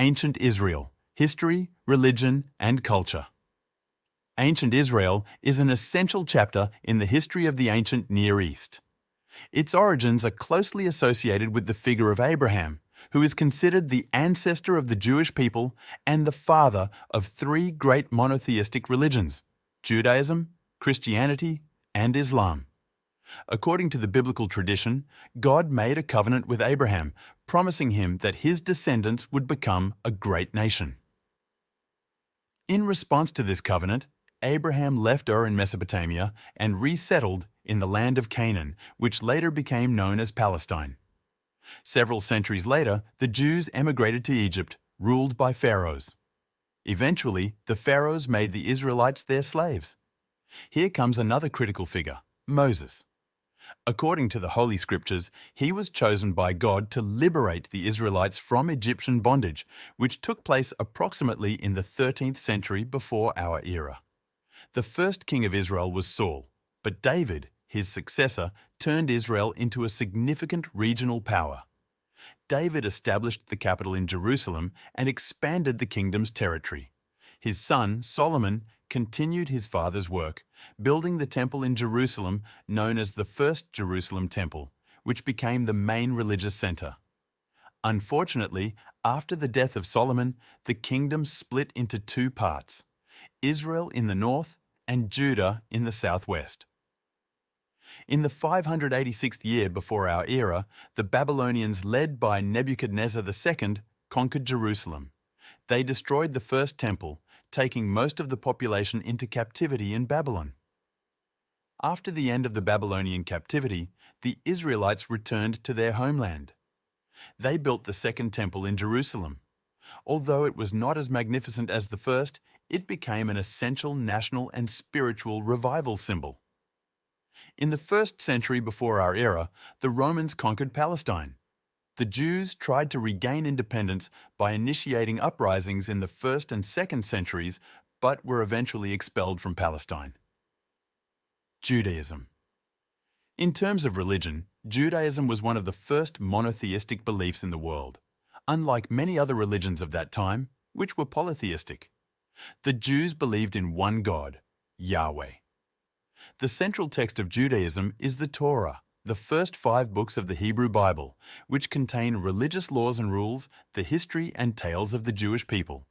Ancient Israel: History, Religion, and Culture. Ancient Israel is an essential chapter in the history of the ancient Near East. Its origins are closely associated with the figure of Abraham, who is considered the ancestor of the Jewish people and the father of three great monotheistic religions: Judaism, Christianity, and Islam. According to the biblical tradition, God made a covenant with Abraham, promising him that his descendants would become a great nation. In response to this covenant, Abraham left Ur in Mesopotamia and resettled in the land of Canaan, which later became known as Palestine. Several centuries later, the Jews emigrated to Egypt, ruled by pharaohs. Eventually, the pharaohs made the Israelites their slaves. Here comes another critical figure: Moses. According to the Holy Scriptures, he was chosen by God to liberate the Israelites from Egyptian bondage, which took place approximately in the 13th century before our era. The first king of Israel was Saul, but David, his successor, turned Israel into a significant regional power. David established the capital in Jerusalem and expanded the kingdom's territory. His son, Solomon, continued his father's work, building the temple in Jerusalem known as the First Jerusalem Temple, which became the main religious center. Unfortunately, after the death of Solomon, the kingdom split into two parts: Israel in the north and Judah in the southwest. In the 586th year before our era, the Babylonians, led by Nebuchadnezzar II, conquered Jerusalem. They destroyed the first temple, taking most of the population into captivity in Babylon. After the end of the Babylonian captivity, the Israelites returned to their homeland. They built the second temple in Jerusalem. Although it was not as magnificent as the first, it became an essential national and spiritual revival symbol. In the 1st century before our era, the Romans conquered Palestine. The Jews tried to regain independence by initiating uprisings in the 1st and 2nd centuries, but were eventually expelled from Palestine. Judaism. In terms of religion, Judaism was one of the first monotheistic beliefs in the world, unlike many other religions of that time, which were polytheistic. The Jews believed in one God, Yahweh. The central text of Judaism is the Torah, the first 5 books of the Hebrew Bible, which contain religious laws and rules, the history and tales of the Jewish people.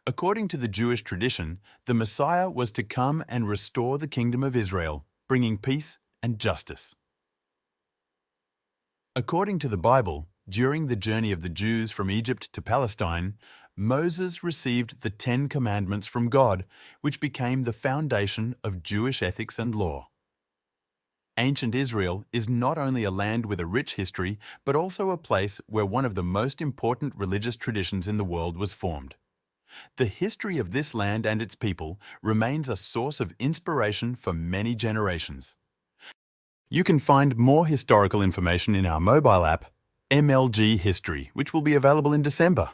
According to the Jewish tradition, the Messiah was to come and restore the kingdom of Israel, bringing peace and justice. According to the Bible, during the journey of the Jews from Egypt to Palestine, Moses received the 10 Commandments from God, which became the foundation of Jewish ethics and law. Ancient Israel is not only a land with a rich history, but also a place where one of the most important religious traditions in the world was formed. The history of this land and its people remains a source of inspiration for many generations. You can find more historical information in our mobile app, MLG History, which will be available in December.